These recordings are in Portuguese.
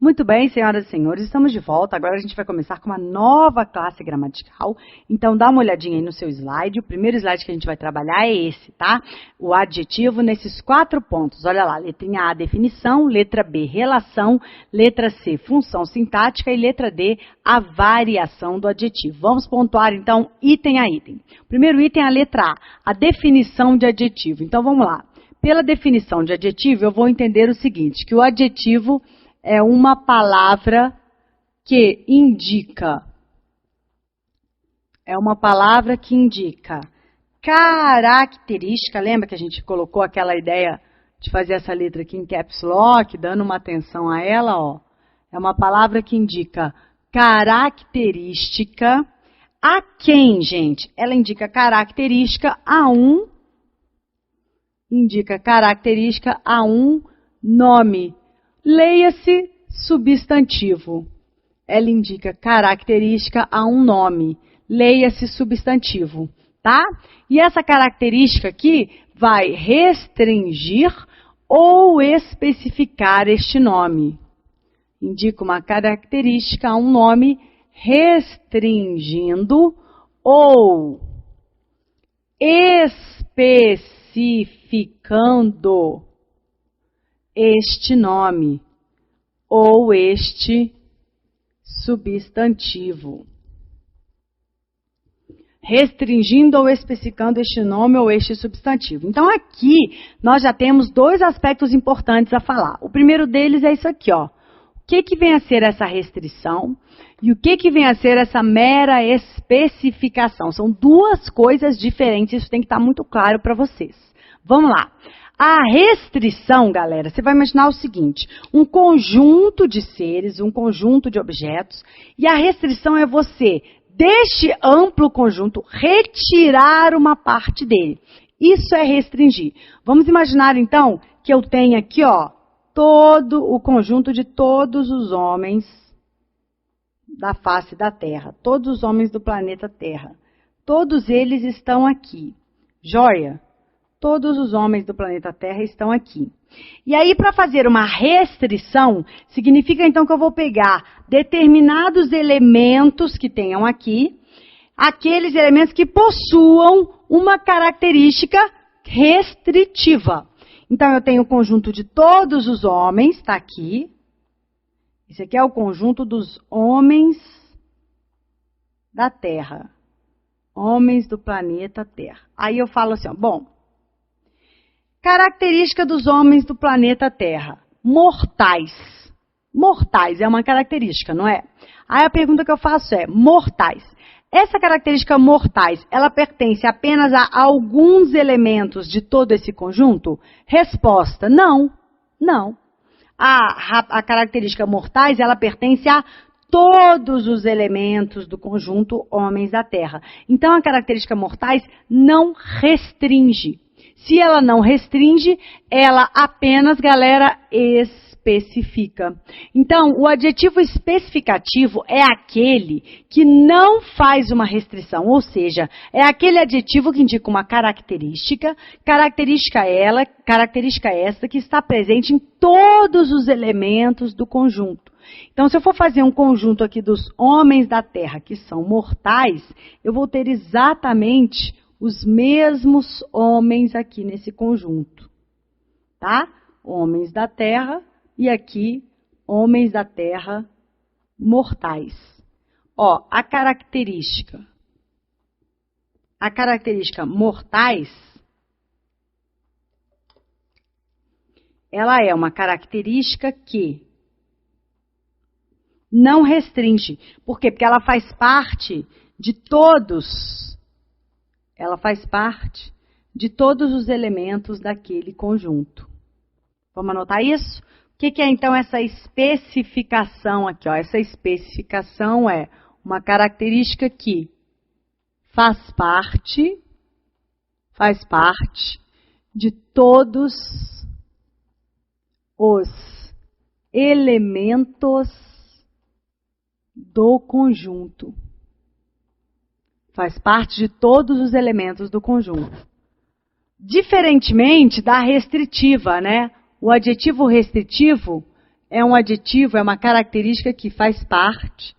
Muito bem, senhoras e senhores, estamos de volta. Agora a gente vai começar com uma nova classe gramatical. Então, dá uma olhadinha aí no seu slide. O primeiro slide que a gente vai trabalhar é esse, tá? O adjetivo nesses 4 pontos. Olha lá, letrinha A, definição, letra B, relação, letra C, função sintática e letra D, a variação do adjetivo. Vamos pontuar, então, item a item. O primeiro item é a letra A, a definição de adjetivo. Então, vamos lá. Pela definição de adjetivo, eu vou entender o seguinte, que o adjetivo é uma palavra que indica, característica, lembra que a gente colocou aquela ideia de fazer essa letra aqui em caps lock, dando uma atenção a ela, ó. É uma palavra que indica característica a quem, gente? Ela indica característica a um nome. Leia-se substantivo. Ela indica característica a um nome. Leia-se substantivo, tá? E essa característica aqui vai restringir ou especificar este nome. Indica uma característica a um nome restringindo ou especificando este nome ou este substantivo. Restringindo ou especificando este nome ou este substantivo. Então, aqui, nós já temos 2 aspectos importantes a falar. O primeiro deles é isso aqui, ó. O que vem a ser essa restrição e o que vem a ser essa mera especificação. São 2 coisas diferentes, isso tem que estar muito claro para vocês. Vamos lá. A restrição, galera, você vai imaginar o seguinte, um conjunto de seres, um conjunto de objetos, e a restrição é você, deste amplo conjunto, retirar uma parte dele. Isso é restringir. Vamos imaginar, então, que eu tenho aqui, ó, todo o conjunto de todos os homens da face da Terra, todos os homens do planeta Terra. Todos eles estão aqui. Joia? Todos os homens do planeta Terra estão aqui. E aí, para fazer uma restrição, significa então que eu vou pegar determinados elementos que tenham aqui, aqueles elementos que possuam uma característica restritiva. Então, eu tenho o conjunto de todos os homens, está aqui. Esse aqui é o conjunto dos homens da Terra. Homens do planeta Terra. Aí eu falo assim, ó, bom, característica dos homens do planeta Terra. Mortais. Mortais é uma característica, não é? Aí a pergunta que eu faço é, mortais. Essa característica mortais, ela pertence apenas a alguns elementos de todo esse conjunto? Resposta, não. Não. A característica mortais, ela pertence a todos os elementos do conjunto homens da Terra. Então, a característica mortais não restringe. Se ela não restringe, ela apenas, galera, especifica. Então, o adjetivo especificativo é aquele que não faz uma restrição, ou seja, é aquele adjetivo que indica uma característica essa que está presente em todos os elementos do conjunto. Então, se eu for fazer um conjunto aqui dos homens da Terra, que são mortais, eu vou ter exatamente os mesmos homens aqui nesse conjunto, tá? Homens da Terra e aqui homens da Terra mortais. Ó, a característica mortais, ela é uma característica que não restringe. Por quê? Porque ela faz parte de todos os elementos daquele conjunto. Vamos anotar isso? O que é, então, essa especificação aqui? Ó? Essa especificação é uma característica que faz parte de todos os elementos do conjunto. Faz parte de todos os elementos do conjunto. Diferentemente da restritiva, né? O adjetivo restritivo, é um adjetivo, é uma característica que faz parte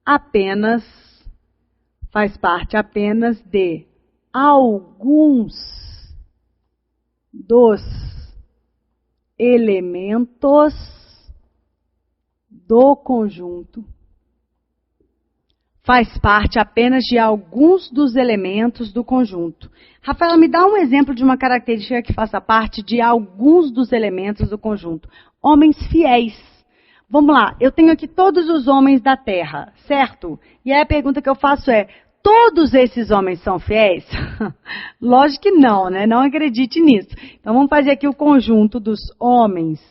apenas de alguns dos elementos do conjunto. Faz parte apenas de alguns dos elementos do conjunto. Rafaela, me dá um exemplo de uma característica que faça parte de alguns dos elementos do conjunto. Homens fiéis. Vamos lá, eu tenho aqui todos os homens da Terra, certo? E aí a pergunta que eu faço é, todos esses homens são fiéis? Lógico que não, né? Não acredite nisso. Então vamos fazer aqui o conjunto dos homens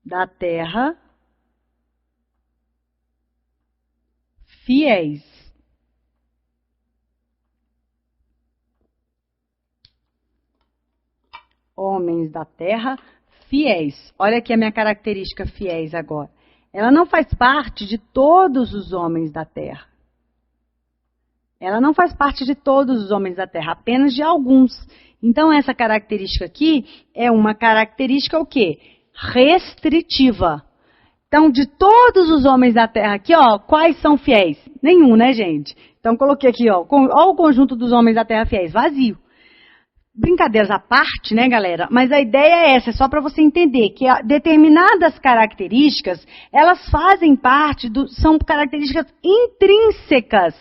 da Terra fiéis. Homens da Terra fiéis. Olha aqui a minha característica fiéis agora. Ela não faz parte de todos os homens da Terra. Ela não faz parte de todos os homens da Terra, apenas de alguns. Então, essa característica aqui é uma característica o quê? Restritiva. Então, de todos os homens da Terra aqui, ó, quais são fiéis? Nenhum, né, gente? Então, coloquei aqui, ó o conjunto dos homens da Terra fiéis, vazio. Brincadeiras à parte, né, galera? Mas a ideia é essa, é só para você entender que determinadas características, elas fazem parte, são características intrínsecas.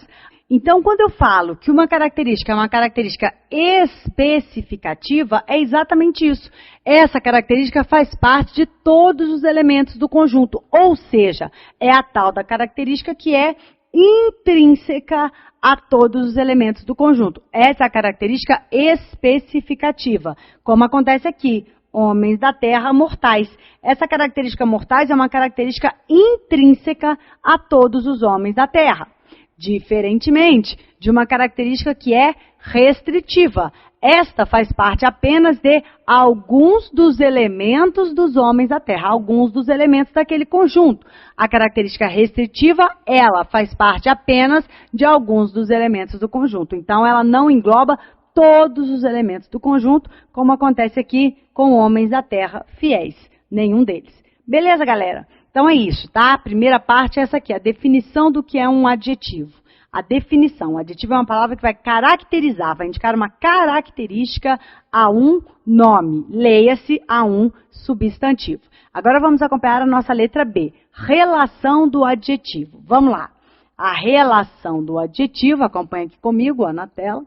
Então, quando eu falo que uma característica é uma característica especificativa, é exatamente isso. Essa característica faz parte de todos os elementos do conjunto, ou seja, é a tal da característica que é intrínseca a todos os elementos do conjunto. Essa é a característica especificativa, como acontece aqui, homens da Terra mortais. Essa característica mortais é uma característica intrínseca a todos os homens da Terra. Diferentemente de uma característica que é restritiva. Esta faz parte apenas de alguns dos elementos dos homens da Terra, alguns dos elementos daquele conjunto. A característica restritiva, ela faz parte apenas de alguns dos elementos do conjunto. Então, ela não engloba todos os elementos do conjunto, como acontece aqui com homens da Terra fiéis. Nenhum deles. Beleza, galera? Então, é isso, tá? A primeira parte é essa aqui, a definição do que é um adjetivo. A definição. O adjetivo é uma palavra que vai caracterizar, vai indicar uma característica a um nome. Leia-se a um substantivo. Agora vamos acompanhar a nossa letra B. Relação do adjetivo. Vamos lá. A relação do adjetivo, acompanha aqui comigo, ó, na tela.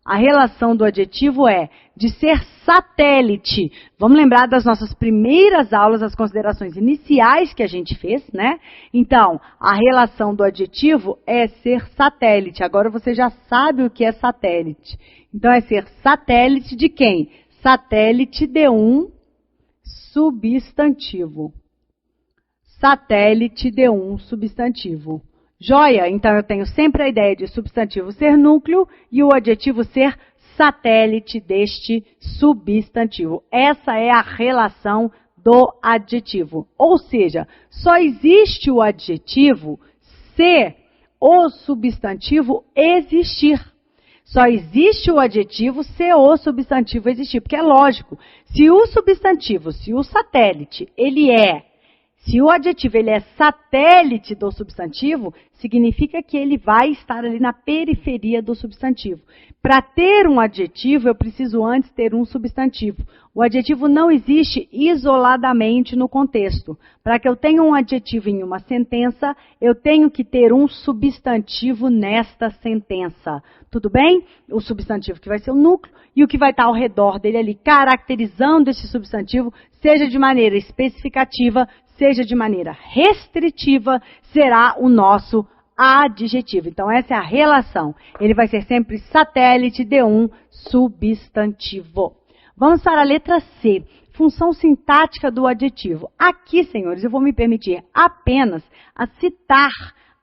A relação do adjetivo é de ser satélite. Vamos lembrar das nossas primeiras aulas, as considerações iniciais que a gente fez, né? Então, a relação do adjetivo é ser satélite. Agora você já sabe o que é satélite. Então, é ser satélite de quem? Satélite de um substantivo. Satélite de um substantivo. Joia? Então, eu tenho sempre a ideia de substantivo ser núcleo e o adjetivo ser satélite deste substantivo. Essa é a relação do adjetivo. Ou seja, só existe o adjetivo se o substantivo existir. Só existe o adjetivo se o substantivo existir. Porque é lógico, se o substantivo, se o satélite, se o adjetivo ele é satélite do substantivo, significa que ele vai estar ali na periferia do substantivo. Para ter um adjetivo, eu preciso antes ter um substantivo. O adjetivo não existe isoladamente no contexto. Para que eu tenha um adjetivo em uma sentença, eu tenho que ter um substantivo nesta sentença. Tudo bem? O substantivo que vai ser o núcleo e o que vai estar ao redor dele ali, caracterizando esse substantivo, seja de maneira especificativa, seja de maneira restritiva, será o nosso adjetivo. Então, essa é a relação. Ele vai ser sempre satélite de um substantivo. Vamos para a letra C. Função sintática do adjetivo. Aqui, senhores, eu vou me permitir apenas a citar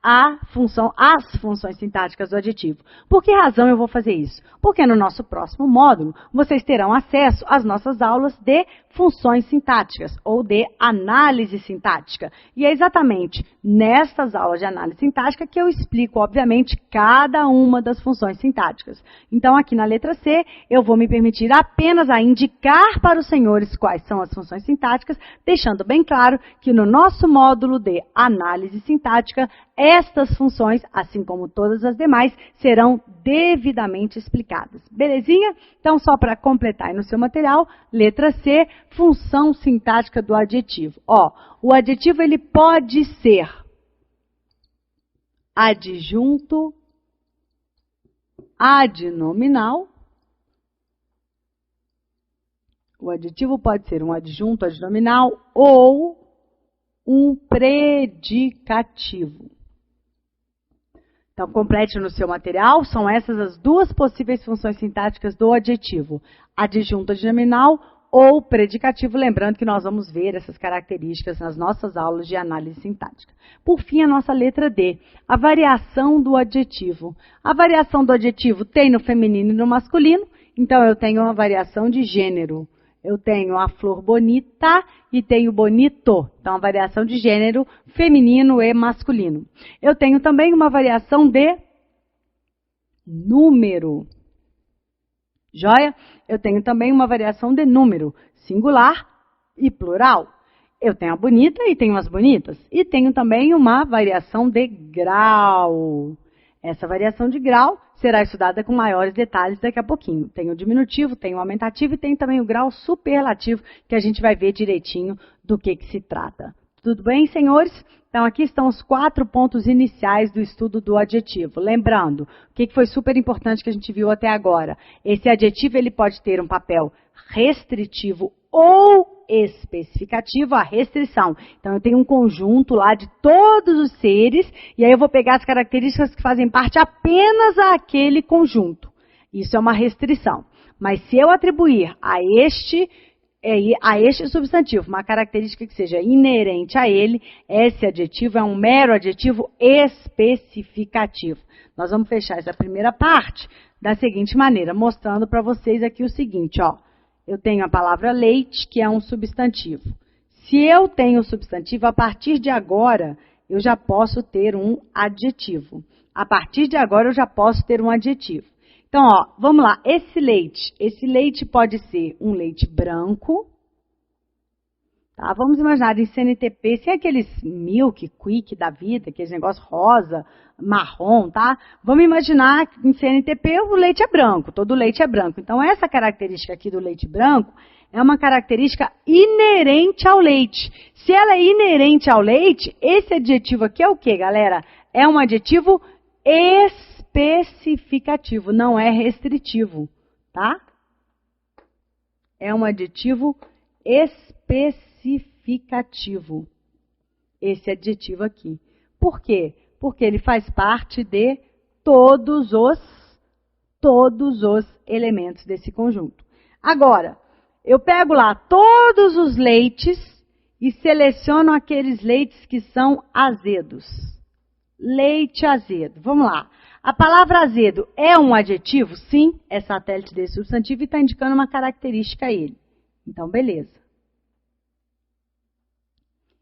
as funções sintáticas do adjetivo. Por que razão eu vou fazer isso? Porque no nosso próximo módulo, vocês terão acesso às nossas aulas de funções sintáticas ou de análise sintática. E é exatamente nestas aulas de análise sintática que eu explico, obviamente, cada uma das funções sintáticas. Então, aqui na letra C, eu vou me permitir apenas a indicar para os senhores quais são as funções sintáticas, deixando bem claro que no nosso módulo de análise sintática, estas funções, assim como todas as demais, serão devidamente explicadas. Belezinha? Então, só para completar aí no seu material, letra C, função sintática do adjetivo. Ó, o adjetivo ele pode ser adjunto, adnominal. O adjetivo pode ser um adjunto adnominal ou um predicativo. Então, complete no seu material, são essas as duas possíveis funções sintáticas do adjetivo, adjunto adnominal ou predicativo, lembrando que nós vamos ver essas características nas nossas aulas de análise sintática. Por fim, a nossa letra D, a variação do adjetivo. A variação do adjetivo tem no feminino e no masculino, então eu tenho uma variação de gênero. Eu tenho a flor bonita e tenho bonito. Então, a variação de gênero feminino e masculino. Eu tenho também uma variação de número. Joia? Eu tenho também uma variação de número, singular e plural. Eu tenho a bonita e tenho as bonitas. E tenho também uma variação de grau. Essa variação de grau será estudada com maiores detalhes daqui a pouquinho. Tem o diminutivo, tem o aumentativo e tem também o grau superlativo, que a gente vai ver direitinho do que se trata. Tudo bem, senhores? Então, aqui estão os 4 pontos iniciais do estudo do adjetivo. Lembrando, o que foi super importante que a gente viu até agora? Esse adjetivo ele pode ter um papel restritivo ou especificativo, a restrição. Então, eu tenho um conjunto lá de todos os seres, e aí eu vou pegar as características que fazem parte apenas àquele conjunto. Isso é uma restrição. Mas se eu atribuir a este substantivo uma característica que seja inerente a ele, esse adjetivo é um mero adjetivo especificativo. Nós vamos fechar essa primeira parte da seguinte maneira, mostrando para vocês aqui o seguinte, ó. Eu tenho a palavra leite, que é um substantivo. Se eu tenho substantivo, a partir de agora, eu já posso ter um adjetivo. A partir de agora, eu já posso ter um adjetivo. Então, ó, vamos lá. Esse leite pode ser um leite branco. Tá? Vamos imaginar em CNTP, sem aqueles milk, quick da vida, aqueles negócios rosa, marrom, tá? Vamos imaginar que em CNTP o leite é branco, todo leite é branco. Então, essa característica aqui do leite branco é uma característica inerente ao leite. Se ela é inerente ao leite, esse adjetivo aqui é o quê, galera? É um adjetivo especificativo, não é restritivo, tá? É um adjetivo especificativo, esse adjetivo aqui. Por quê? Porque ele faz parte de todos os elementos desse conjunto. Agora, eu pego lá todos os leites e seleciono aqueles leites que são azedos. Leite azedo. Vamos lá. A palavra azedo é um adjetivo? Sim, é satélite desse substantivo e está indicando uma característica a ele. Então, beleza.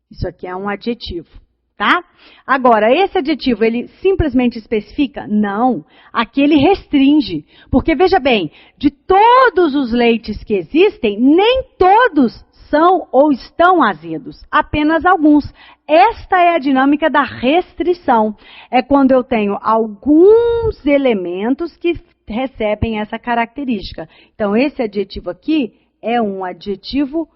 Isso aqui é um adjetivo, tá? Agora, esse adjetivo, ele simplesmente especifica? Não. Aqui ele restringe. Porque, veja bem, de todos os leites que existem, nem todos são ou estão azedos, apenas alguns. Esta é a dinâmica da restrição. É quando eu tenho alguns elementos que recebem essa característica. Então, esse adjetivo aqui é um adjetivo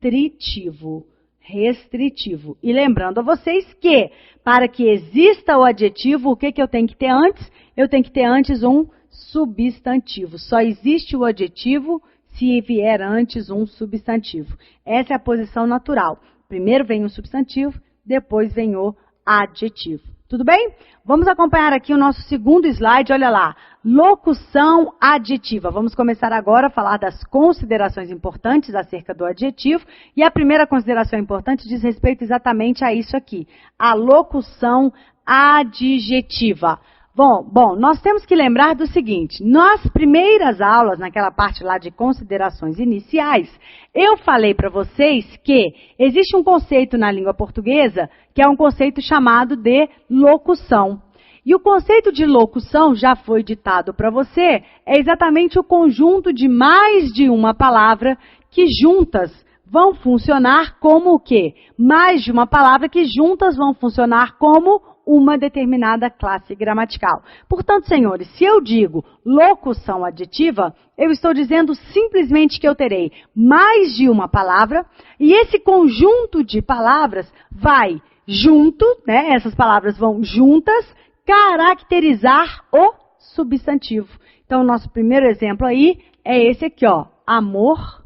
restritivo. Restritivo. E lembrando a vocês que, para que exista o adjetivo, o que eu tenho que ter antes? Eu tenho que ter antes um substantivo. Só existe o adjetivo se vier antes um substantivo. Essa é a posição natural. Primeiro vem o substantivo, depois vem o adjetivo. Tudo bem? Vamos acompanhar aqui o nosso segundo slide, olha lá. Locução adjetiva. Vamos começar agora a falar das considerações importantes acerca do adjetivo. E a primeira consideração importante diz respeito exatamente a isso aqui. A locução adjetiva. Bom, nós temos que lembrar do seguinte, nas primeiras aulas, naquela parte lá de considerações iniciais, eu falei para vocês que existe um conceito na língua portuguesa, que é um conceito chamado de locução. E o conceito de locução, já foi ditado para você, é exatamente o conjunto de mais de uma palavra que juntas vão funcionar como o quê? Mais de uma palavra que juntas vão funcionar como uma determinada classe gramatical. Portanto, senhores, se eu digo locução adjetiva, eu estou dizendo simplesmente que eu terei mais de uma palavra e esse conjunto de palavras vai junto, né? Essas palavras vão juntas caracterizar o substantivo. Então, o nosso primeiro exemplo aí é esse aqui, ó, amor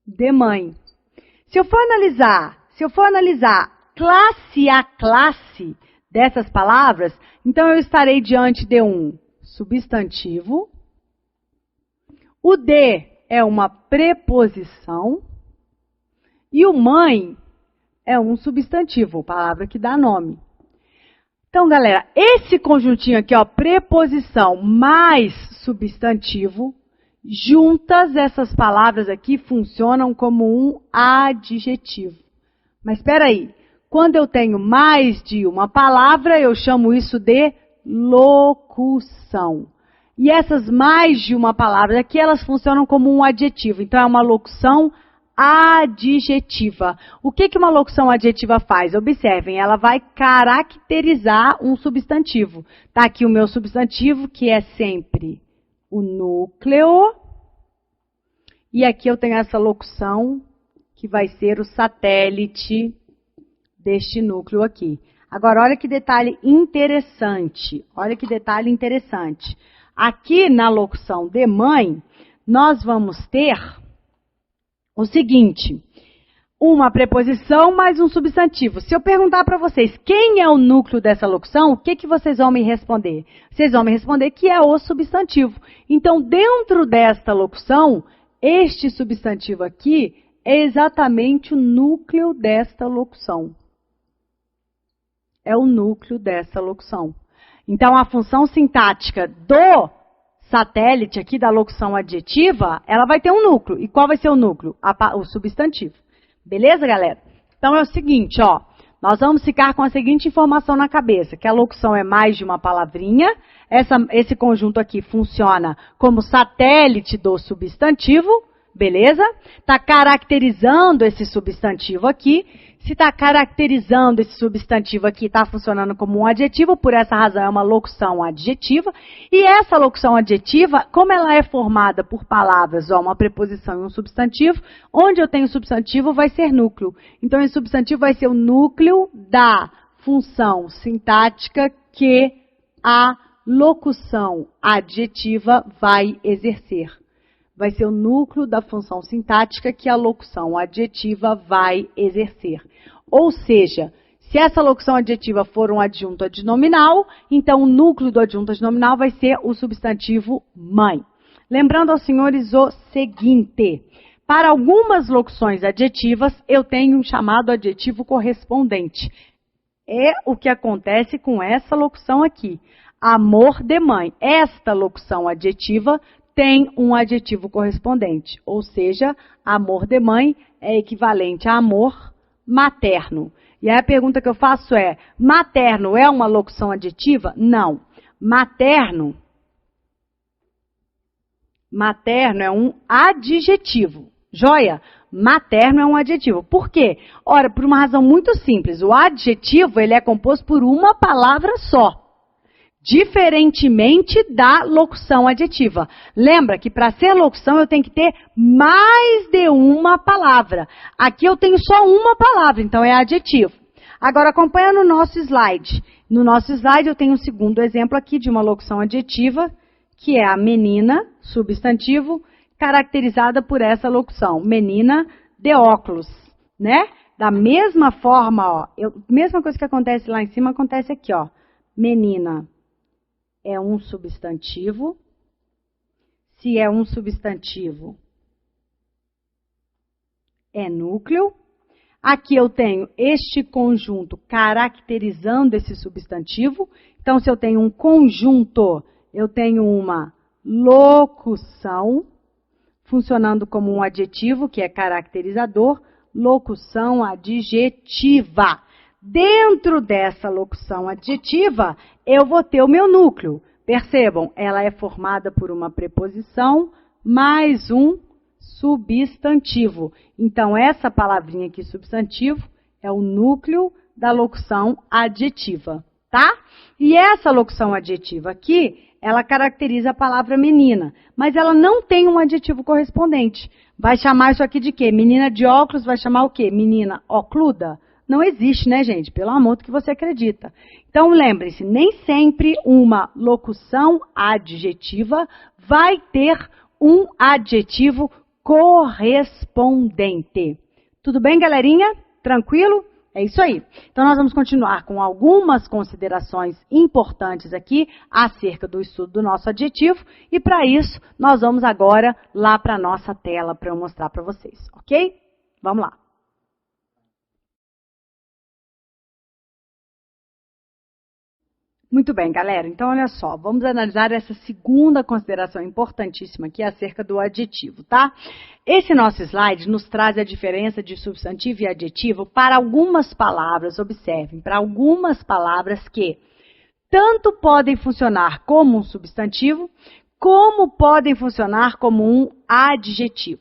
de mãe. Se eu for analisar classe a classe dessas palavras, então eu estarei diante de um substantivo. O de é uma preposição e o mãe é um substantivo, palavra que dá nome. Então, galera, esse conjuntinho aqui, ó, preposição mais substantivo, juntas essas palavras aqui funcionam como um adjetivo. Mas espera aí, quando eu tenho mais de uma palavra, eu chamo isso de locução. E essas mais de uma palavra aqui, elas funcionam como um adjetivo. Então, é uma locução adjetiva. O que uma locução adjetiva faz? Observem, ela vai caracterizar um substantivo. Está aqui o meu substantivo, que é sempre o núcleo. E aqui eu tenho essa locução, que vai ser o satélite deste núcleo aqui. Agora, olha que detalhe interessante. Olha que detalhe interessante. Aqui na locução de mãe, nós vamos ter o seguinte, uma preposição mais um substantivo. Se eu perguntar para vocês quem é o núcleo dessa locução, o que vocês vão me responder? Vocês vão me responder que é o substantivo. Então, dentro desta locução, este substantivo aqui é exatamente o núcleo desta locução. É o núcleo dessa locução. Então, a função sintática do satélite aqui da locução adjetiva, ela vai ter um núcleo. E qual vai ser o núcleo? O substantivo. Beleza, galera? Então, é o seguinte, ó. Nós vamos ficar com a seguinte informação na cabeça, que a locução é mais de uma palavrinha. Esse conjunto aqui funciona como satélite do substantivo. Beleza? Está caracterizando esse substantivo aqui. Se está caracterizando esse substantivo aqui, está funcionando como um adjetivo, por essa razão é uma locução adjetiva. E essa locução adjetiva, como ela é formada por palavras, ó, uma preposição e um substantivo, onde eu tenho substantivo vai ser núcleo. Então, esse substantivo vai ser o núcleo da função sintática que a locução adjetiva vai exercer. Vai ser o núcleo da função sintática que a locução adjetiva vai exercer. Ou seja, se essa locução adjetiva for um adjunto adnominal, então o núcleo do adjunto adnominal vai ser o substantivo mãe. Lembrando aos senhores o seguinte, para algumas locuções adjetivas, eu tenho um chamado adjetivo correspondente. É o que acontece com essa locução aqui, amor de mãe. Esta locução adjetiva tem um adjetivo correspondente, ou seja, amor de mãe é equivalente a amor materno. E aí a pergunta que eu faço é, materno é uma locução adjetiva? Não. Materno é um adjetivo. Joia? Materno é um adjetivo. Por quê? Ora, por uma razão muito simples. O adjetivo ele é composto por uma palavra só. Diferentemente da locução adjetiva. Lembra que para ser locução eu tenho que ter mais de uma palavra. Aqui eu tenho só uma palavra, então é adjetivo. Agora acompanha no nosso slide. No nosso slide eu tenho um segundo exemplo aqui de uma locução adjetiva, que é a menina, substantivo, caracterizada por essa locução. Menina de óculos, né? Da mesma forma, ó, mesma coisa que acontece lá em cima, acontece aqui, ó. Menina é um substantivo. Se é um substantivo, é núcleo. Aqui eu tenho este conjunto caracterizando esse substantivo. Então, se eu tenho um conjunto, eu tenho uma locução, funcionando como um adjetivo, que é caracterizador, locução adjetiva. Dentro dessa locução adjetiva, eu vou ter o meu núcleo. Percebam, ela é formada por uma preposição mais um substantivo. Então, essa palavrinha aqui, substantivo, é o núcleo da locução adjetiva, tá? E essa locução adjetiva aqui, ela caracteriza a palavra menina, mas ela não tem um adjetivo correspondente. Vai chamar isso aqui de quê? Menina de óculos vai chamar o quê? Menina ocluda? Não existe, né, gente? Pelo amor do que você acredita. Então, lembre-se, nem sempre uma locução adjetiva vai ter um adjetivo correspondente. Tudo bem, galerinha? Tranquilo? É isso aí. Então, nós vamos continuar com algumas considerações importantes aqui acerca do estudo do nosso adjetivo. E, para isso, nós vamos agora lá para a nossa tela para eu mostrar para vocês, ok? Vamos lá. Muito bem, galera. Então, olha só. Vamos analisar essa segunda consideração importantíssima aqui acerca do adjetivo, tá? Esse nosso slide nos traz a diferença de substantivo e adjetivo para algumas palavras, observem, para algumas palavras que tanto podem funcionar como um substantivo, como podem funcionar como um adjetivo.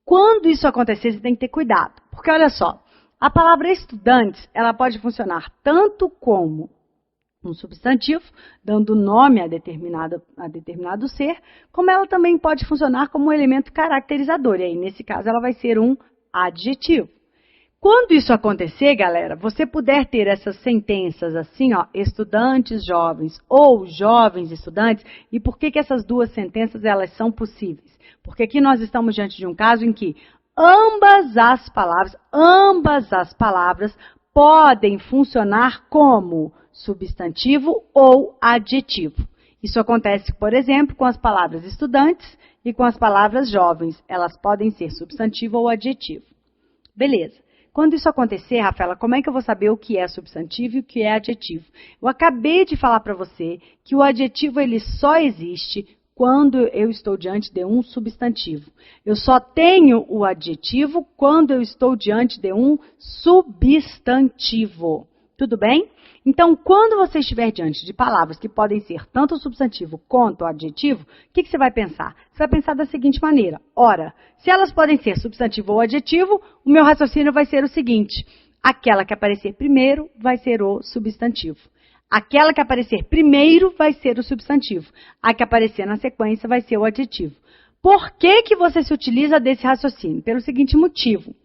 Quando isso acontecer, você tem que ter cuidado, porque olha só, a palavra estudantes, ela pode funcionar tanto como um substantivo, dando nome a determinado ser, como ela também pode funcionar como um elemento caracterizador, e aí, nesse caso, ela vai ser um adjetivo. Quando isso acontecer, galera, você puder ter essas sentenças assim, ó, estudantes jovens ou jovens estudantes, e por que essas duas sentenças elas são possíveis? Porque aqui nós estamos diante de um caso em que ambas as palavras podem funcionar como substantivo ou adjetivo. Isso acontece, por exemplo, com as palavras estudantes e com as palavras jovens. Elas podem ser substantivo ou adjetivo. Beleza. Quando isso acontecer, Rafaela, como é que eu vou saber o que é substantivo e o que é adjetivo? Eu acabei de falar para você que o adjetivo ele só existe quando eu estou diante de um substantivo. Eu só tenho o adjetivo quando eu estou diante de um substantivo. Tudo bem? Então, quando você estiver diante de palavras que podem ser tanto substantivo quanto adjetivo, o que você vai pensar? Você vai pensar da seguinte maneira. Ora, se elas podem ser substantivo ou adjetivo, o meu raciocínio vai ser o seguinte. Aquela que aparecer primeiro vai ser o substantivo. Aquela que aparecer primeiro vai ser o substantivo. A que aparecer na sequência vai ser o adjetivo. Por que você se utiliza desse raciocínio? Pelo seguinte motivo.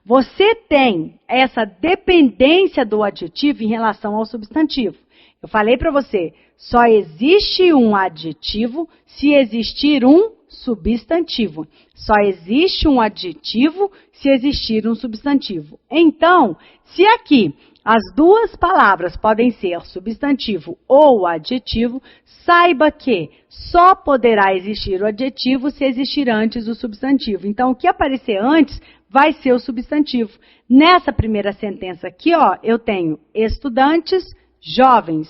Você tem essa dependência do adjetivo em relação ao substantivo. Eu falei para você, só existe um adjetivo se existir um substantivo. Só existe um adjetivo se existir um substantivo. Então, se aqui as duas palavras podem ser substantivo ou adjetivo, saiba que só poderá existir o adjetivo se existir antes o substantivo. Então, o que aparecer antes vai ser o substantivo. Nessa primeira sentença aqui, ó, eu tenho estudantes jovens.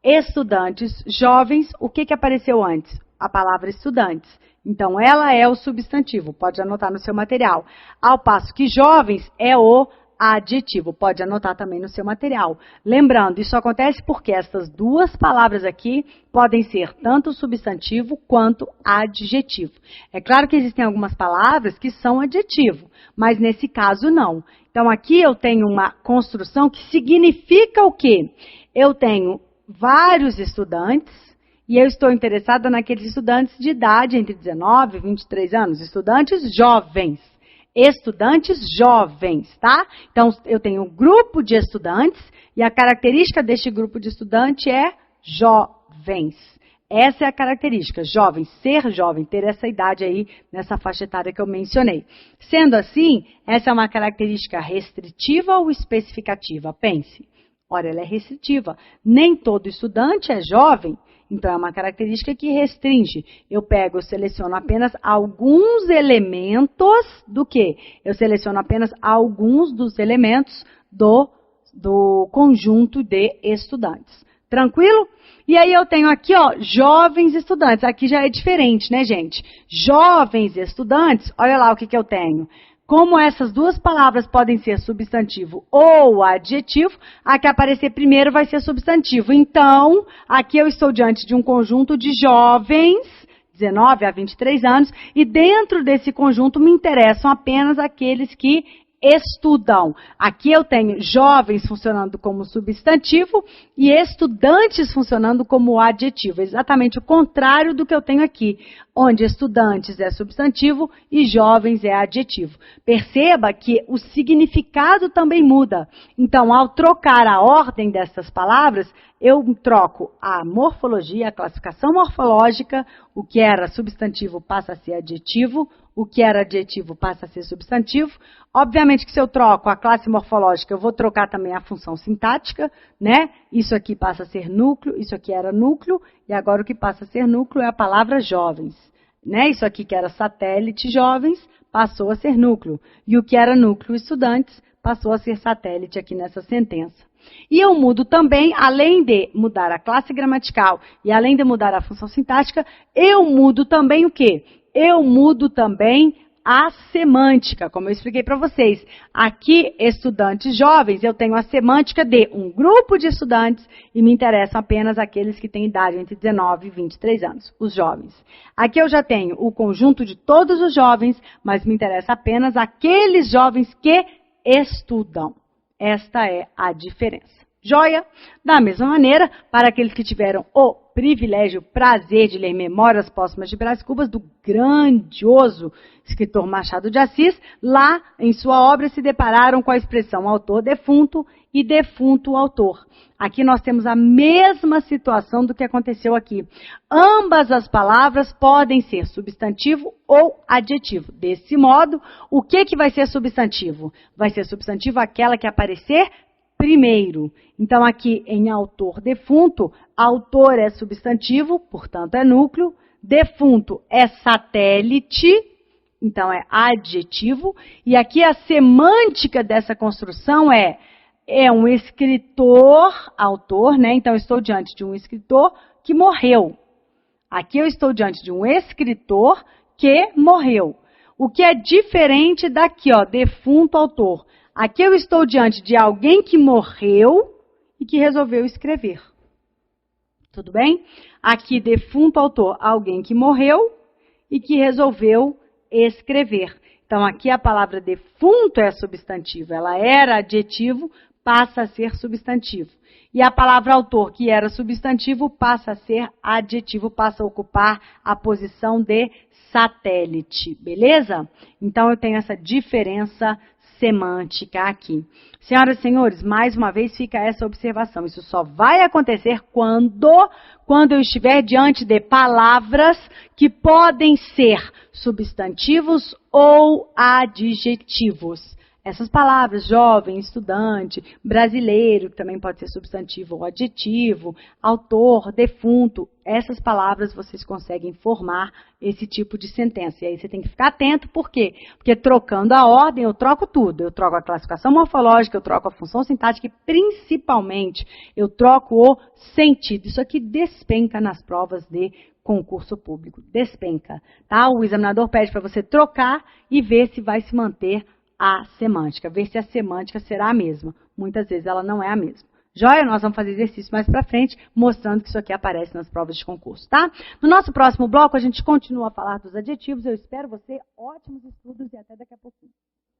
Estudantes jovens, o que apareceu antes? A palavra estudantes. Então, ela é o substantivo, pode anotar no seu material. Ao passo que jovens é o adjetivo, pode anotar também no seu material. Lembrando, isso acontece porque essas duas palavras aqui podem ser tanto substantivo quanto adjetivo. É claro que existem algumas palavras que são adjetivo, mas nesse caso não. Então, aqui eu tenho uma construção que significa o quê? Eu tenho vários estudantes e eu estou interessada naqueles estudantes de idade entre 19 e 23 anos, estudantes jovens. Estudantes jovens, tá? Então, eu tenho um grupo de estudantes e a característica deste grupo de estudantes é jovens. Essa é a característica, jovem, ser jovem, ter essa idade aí nessa faixa etária que eu mencionei. Sendo assim, essa é uma característica restritiva ou especificativa? Pense. Ora, ela é restritiva. Nem todo estudante é jovem Então, é uma característica que restringe. Eu seleciono apenas alguns elementos do quê? Eu seleciono apenas alguns dos elementos do conjunto de estudantes. Tranquilo? E aí eu tenho aqui, ó, jovens estudantes. Aqui já é diferente, né, gente? Jovens estudantes, olha lá o que eu tenho. Como essas duas palavras podem ser substantivo ou adjetivo, a que aparecer primeiro vai ser substantivo. Então, aqui eu estou diante de um conjunto de jovens, 19 a 23 anos, e dentro desse conjunto me interessam apenas aqueles que estudam. Aqui eu tenho jovens funcionando como substantivo e estudantes funcionando como adjetivo. Exatamente o contrário do que eu tenho aqui, onde estudantes é substantivo e jovens é adjetivo. Perceba que o significado também muda. Então, ao trocar a ordem dessas palavras, eu troco a morfologia, a classificação morfológica, o que era substantivo passa a ser adjetivo, o que era adjetivo passa a ser substantivo. Obviamente que se eu troco a classe morfológica, eu vou trocar também a função sintática, né? Isso aqui passa a ser núcleo, isso aqui era núcleo, e agora o que passa a ser núcleo é a palavra jovens, né? Isso aqui que era satélite jovens, passou a ser núcleo. E o que era núcleo estudantes, passou a ser satélite aqui nessa sentença. E eu mudo também, além de mudar a classe gramatical e além de mudar a função sintática, eu mudo também o quê? Eu mudo também a semântica, como eu expliquei para vocês. Aqui, estudantes jovens, eu tenho a semântica de um grupo de estudantes e me interessam apenas aqueles que têm idade entre 19 e 23 anos, os jovens. Aqui eu já tenho o conjunto de todos os jovens, mas me interessa apenas aqueles jovens que estudam. Esta é a diferença. Joia? Da mesma maneira, para aqueles que tiveram o privilégio, o prazer de ler Memórias Póstumas de Brás Cubas, do grandioso escritor Machado de Assis, lá em sua obra se depararam com a expressão autor defunto e defunto autor. Aqui nós temos a mesma situação do que aconteceu aqui. Ambas as palavras podem ser substantivo ou adjetivo. Desse modo, o que vai ser substantivo? Vai ser substantivo aquela que aparecer primeiro. Então, aqui em autor defunto, autor é substantivo, portanto é núcleo, defunto é satélite, então é adjetivo, e aqui a semântica dessa construção é um escritor, autor, né? Então, eu estou diante de um escritor que morreu. Aqui eu estou diante de um escritor que morreu. O que é diferente daqui, ó, defunto autor. Aqui eu estou diante de alguém que morreu e que resolveu escrever. Tudo bem? Aqui, defunto autor, alguém que morreu e que resolveu escrever. Então, aqui a palavra defunto é substantivo. Ela era adjetivo, passa a ser substantivo. E a palavra autor, que era substantivo, passa a ser adjetivo, passa a ocupar a posição de satélite. Beleza? Então, eu tenho essa diferença semântica aqui. Senhoras e senhores, mais uma vez fica essa observação. Isso só vai acontecer quando eu estiver diante de palavras que podem ser substantivos ou adjetivos. Essas palavras, jovem, estudante, brasileiro, que também pode ser substantivo ou adjetivo, autor, defunto, essas palavras vocês conseguem formar esse tipo de sentença. E aí você tem que ficar atento, por quê? Porque trocando a ordem, eu troco tudo. Eu troco a classificação morfológica, eu troco a função sintática e, principalmente, eu troco o sentido. Isso aqui despenca nas provas de concurso público. Despenca, tá? O examinador pede para você trocar e ver se vai se manter a semântica, ver se a semântica será a mesma. Muitas vezes ela não é a mesma. Joia? Nós vamos fazer exercício mais pra frente, mostrando que isso aqui aparece nas provas de concurso, tá? No nosso próximo bloco, a gente continua a falar dos adjetivos. Eu espero você, ótimos estudos e até daqui a pouquinho.